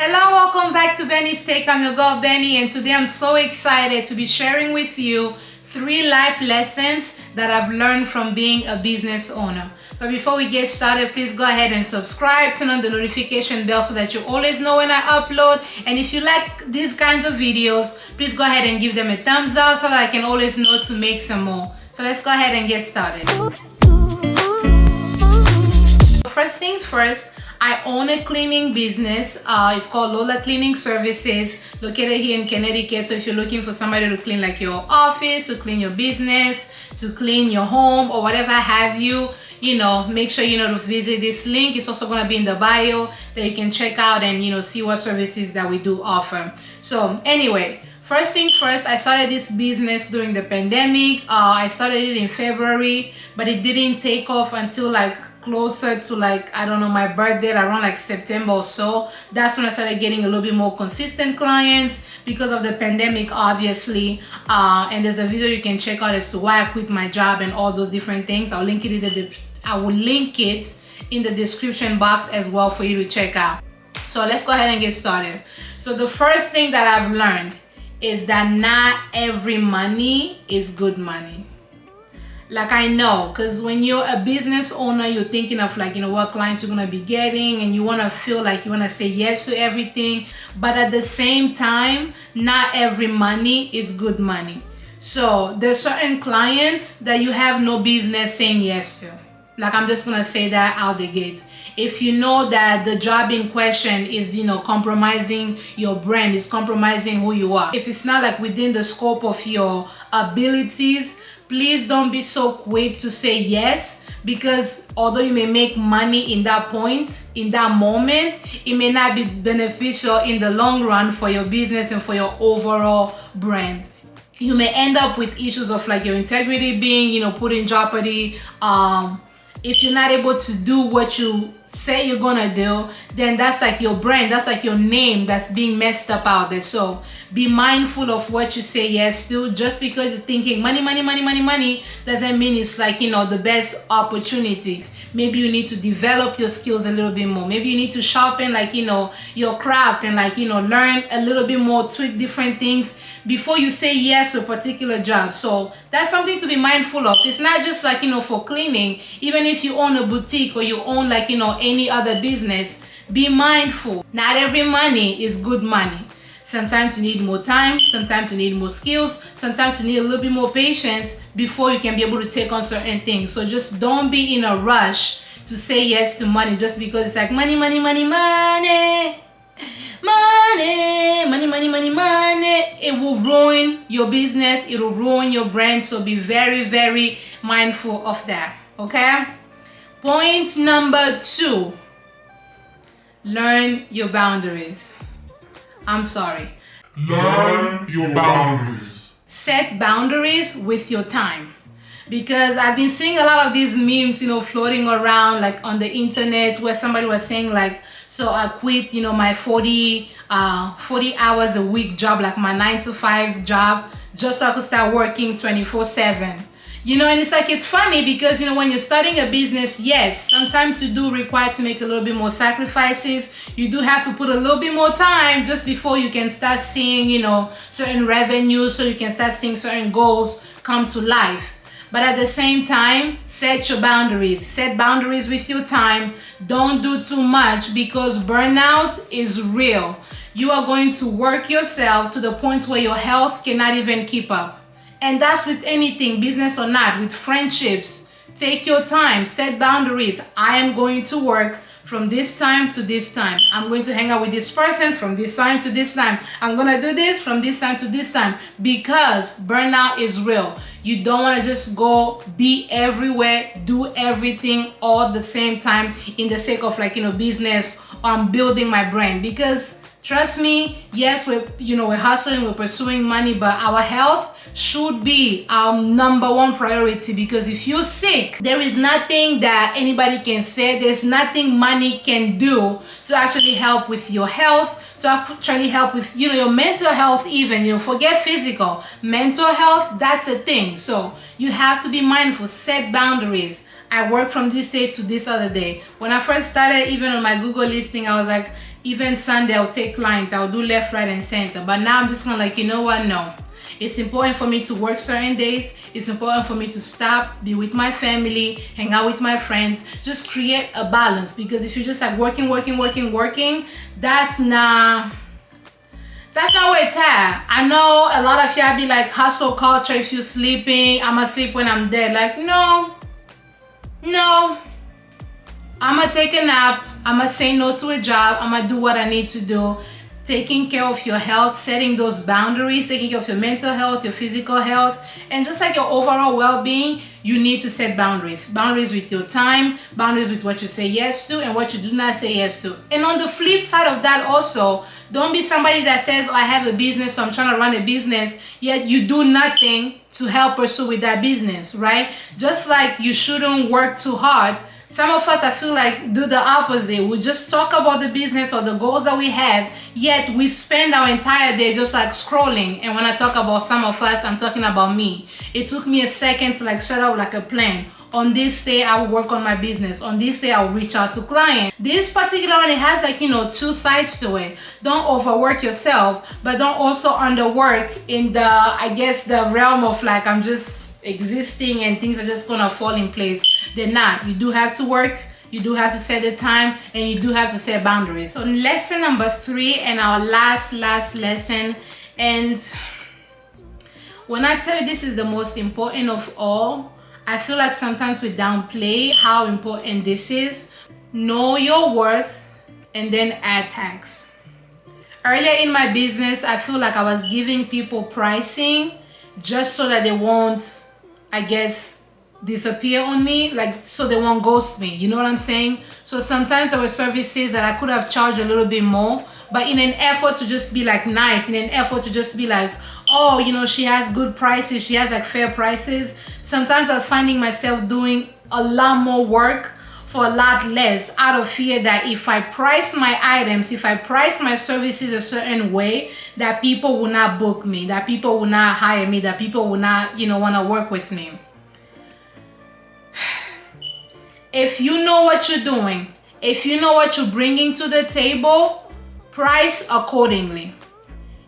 Hello, welcome back to Benny's Take. I'm your girl Benny, and today I'm so excited to be sharing with you 3 life lessons that I've learned from being a business owner. But before we get started, please go ahead and subscribe, turn on the notification bell so that you always know when I upload. And if you like these kinds of videos, please go ahead and give them a thumbs up so that I can always know to make some more. So let's go ahead and get started. First things first, I own a cleaning business. It's called Lola Cleaning Services, located here in Connecticut. So if you're looking for somebody to clean like your office, to clean your business, to clean your home or whatever have you, make sure to visit this link. It's also going to be in the bio that you can check out and see what services that we do offer. So anyway, first things first, I started this business during the pandemic. I started it in February, but it didn't take off until closer to my birthday, around September or so. That's when I started getting a little bit more consistent clients because of the pandemic, obviously. And there's a video you can check out as to why I quit my job and all those different things. I will link it in the description box as well for you to check out. So let's go ahead and get started. So the first thing that I've learned is that not every money is good money. I know, because when you're a business owner, you're thinking of what clients you're going to be getting, and you want to feel like you want to say yes to everything. But at the same time, not every money is good money. So there's certain clients that you have no business saying yes to. I'm just going to say that out the gate. If you know that the job in question is, compromising your brand, is compromising who you are. If it's not within the scope of your abilities, please don't be so quick to say yes, because although you may make money in that point, in that moment, it may not be beneficial in the long run for your business and for your overall brand. You may end up with issues of your integrity being, put in jeopardy. If you're not able to do what you say you're gonna do, then that's your brand, that's your name that's being messed up out there. So be mindful of what you say yes to. Just because you're thinking money doesn't mean it's the best opportunity. Maybe you need to develop your skills a little bit more. Maybe you need to sharpen your craft and learn a little bit more, tweak different things before you say yes to a particular job. So that's something to be mindful of. It's not just for cleaning. Even if you own a boutique or you own any other business, be mindful. Not every money is good money. Sometimes you need more time, sometimes you need more skills, sometimes you need a little bit more patience before you can be able to take on certain things. So just don't be in a rush to say yes to money just because it's money. It will ruin your business, it will ruin your brand. So be very, very mindful of that, okay? Point number 2, learn your boundaries. Learn your boundaries. Set boundaries with your time. Because I've been seeing a lot of these memes, floating around on the internet, where somebody was saying so I quit, my 40 hours a week job, my 9-to-5 job, just so I could start working 24/7. And it's funny because, when you're starting a business, yes, sometimes you do require to make a little bit more sacrifices. You do have to put a little bit more time just before you can start seeing, certain revenues, so you can start seeing certain goals come to life. But at the same time, set your boundaries. Set boundaries with your time. Don't do too much, because burnout is real. You are going to work yourself to the point where your health cannot even keep up. And that's with anything, business or not, with friendships. Take your time, set boundaries. I am going to work from this time to this time. I'm going to hang out with this person from this time to this time. I'm going to do this from this time to this time, because burnout is real. You don't want to just go be everywhere, do everything all at the same time in the sake of business, or I'm building my brand. Because trust me, yes, we're hustling, we're pursuing money, but our health should be our number 1 priority. Because if you're sick, there is nothing that anybody can say, there's nothing money can do to actually help with your health, to actually help with your mental health. Even forget physical, mental health, that's a thing. So you have to be mindful, set boundaries. I work from this day to this other day. When I first started, even on my Google listing, I was Even Sunday, I'll take clients. I'll do left, right, and center. But now I'm just kind of like, you know what? No. It's important for me to work certain days. It's important for me to stop, be with my family, hang out with my friends. Just create a balance. Because if you're just like working, that's not where it's at. I know a lot of y'all be like, hustle culture, if you're sleeping, I'ma sleep when I'm dead. Like, no. I'ma take a nap. I'ma say no to a job. I'ma do what I need to do. Taking care of your health, setting those boundaries, taking care of your mental health, your physical health, and just like your overall well-being, you need to set boundaries. Boundaries with your time, boundaries with what you say yes to and what you do not say yes to. And on the flip side of that also, don't be somebody that says, oh, I have a business, so I'm trying to run a business, yet you do nothing to help pursue with that business, right? Just like you shouldn't work too hard. Some of us, I feel like, do the opposite. We just talk about the business or the goals that we have, yet we spend our entire day just like scrolling. And when I talk about some of us, I'm talking about me. It took me a second to like set up like a plan. On this day, I will work on my business. On this day, I'll reach out to clients. This particular one, it has like, two sides to it. Don't overwork yourself, but don't also underwork in the, I guess, the realm of like, I'm just existing and things are just gonna fall in place. They're not. You do have to work, you do have to set the time, and you do have to set boundaries. So lesson number 3 and our last lesson, and when I tell you this is the most important of all, I feel like sometimes we downplay how important this is. Know your worth and then add tax. Earlier in my business, I feel like I was giving people pricing just so that they won't, I guess, disappear on me, like so they won't ghost me. You know what I'm saying? So sometimes there were services that I could have charged a little bit more, but in an effort to just be like nice, in an effort to just be like, oh, she has good prices, she has like fair prices. Sometimes I was finding myself doing a lot more work for a lot less out of fear that if I price my items, if I price my services a certain way, that people will not book me, that people will not hire me, that people will not, want to work with me. If you know what you're doing, if you know what you're bringing to the table, price accordingly.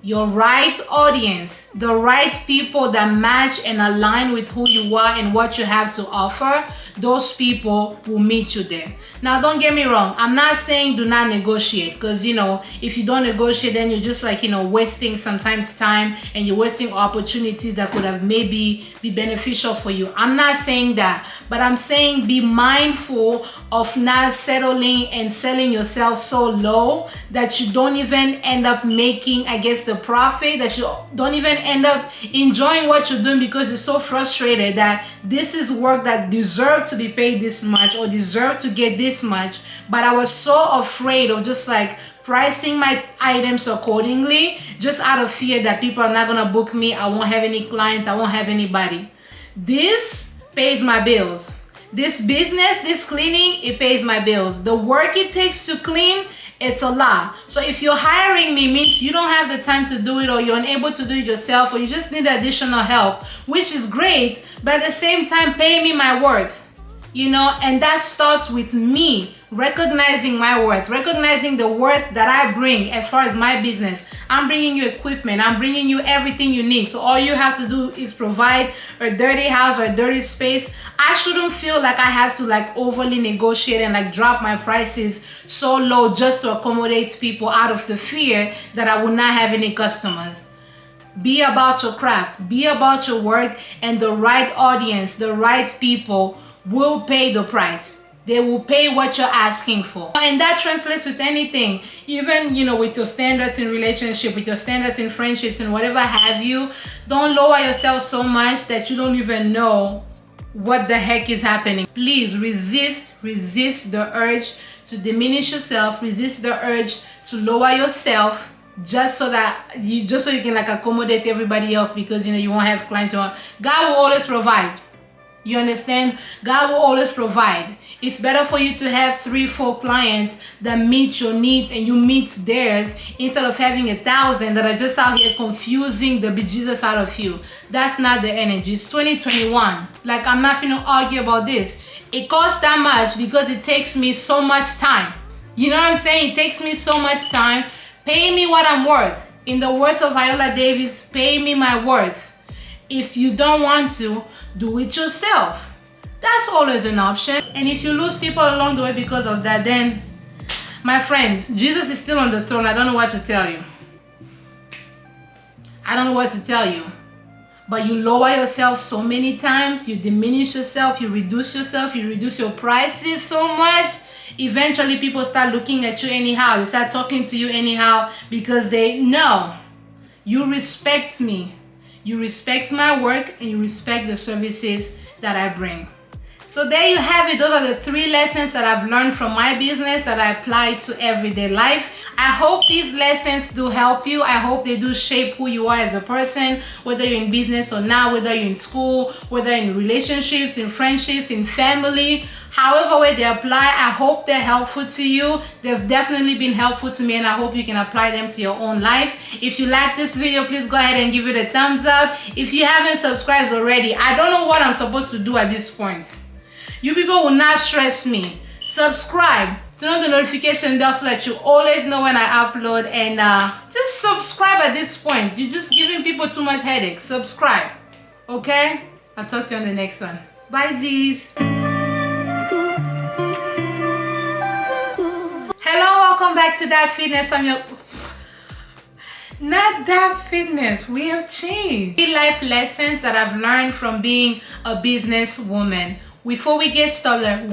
Your right audience, the right people that match and align with who you are and what you have to offer, those people will meet you there. Now, don't get me wrong. I'm not saying do not negotiate, because, if you don't negotiate, then you're just like, wasting sometimes time, and you're wasting opportunities that could have maybe be beneficial for you. I'm not saying that, but I'm saying be mindful of not settling and selling yourself so low that you don't even end up making, I guess, the profit, that you don't even end up enjoying what you're doing because you're so frustrated that this is work that deserves to be paid this much or deserve to get this much, but I was so afraid of just like pricing my items accordingly just out of fear that people are not gonna book me, I won't have any clients, I won't have anybody. This pays my bills. This business, this cleaning, it pays my bills. The work it takes to clean, it's a lot. So if you're hiring me, means you don't have the time to do it, or you're unable to do it yourself, or you just need additional help, which is great, but at the same time, pay me my worth. And that starts with me recognizing my worth, recognizing the worth that I bring as far as my business. I'm bringing you equipment, I'm bringing you everything you need. So all you have to do is provide a dirty house or a dirty space. I shouldn't feel like I have to like overly negotiate and like drop my prices so low just to accommodate people out of the fear that I will not have any customers. Be about your craft, be about your work, and the right audience, the right people will pay the price. They will pay what you're asking for. And that translates with anything, even, with your standards in relationship, with your standards in friendships and whatever have you. Don't lower yourself so much that you don't even know what the heck is happening. Please resist the urge to diminish yourself, resist the urge to lower yourself just so you can like accommodate everybody else because, you won't have clients. God will always provide. You understand? God will always provide. It's better for you to have 3-4 clients that meet your needs and you meet theirs instead of having 1,000 that are just out here confusing the bejesus out of you. That's not the energy. It's 2021. Like, I'm not gonna argue about this. It costs that much because it takes me so much time. You know what I'm saying? It takes me so much time. Pay me what I'm worth. In the words of Viola Davis, pay me my worth. If you don't want to, do it yourself. That's always an option. And if you lose people along the way because of that, then, my friends, Jesus is still on the throne. I don't know what to tell you. I don't know what to tell you. But you lower yourself so many times, you diminish yourself, you reduce your prices so much. Eventually people start looking at you anyhow. They start talking to you anyhow because they know you respect me. You respect my work and you respect the services that I bring. So there you have it. Those are the 3 lessons that I've learned from my business that I apply to everyday life. I hope these lessons do help you. I hope they do shape who you are as a person, whether you're in business or not, whether you're in school, whether in relationships, in friendships, in family. However way they apply, I hope they're helpful to you. They've definitely been helpful to me and I hope you can apply them to your own life. If you like this video, please go ahead and give it a thumbs up. If you haven't subscribed already, I don't know what I'm supposed to do at this point. You people will not stress me. Subscribe, turn on the notification bell so that you always know when I upload, and just subscribe at this point. You're just giving people too much headache. Subscribe, okay? I'll talk to you on the next one. Bye, Z's. Hello, welcome back to That Fitness. I'm your... Not That Fitness. We have changed. 3 life lessons that I've learned from being a businesswoman. Before we get started,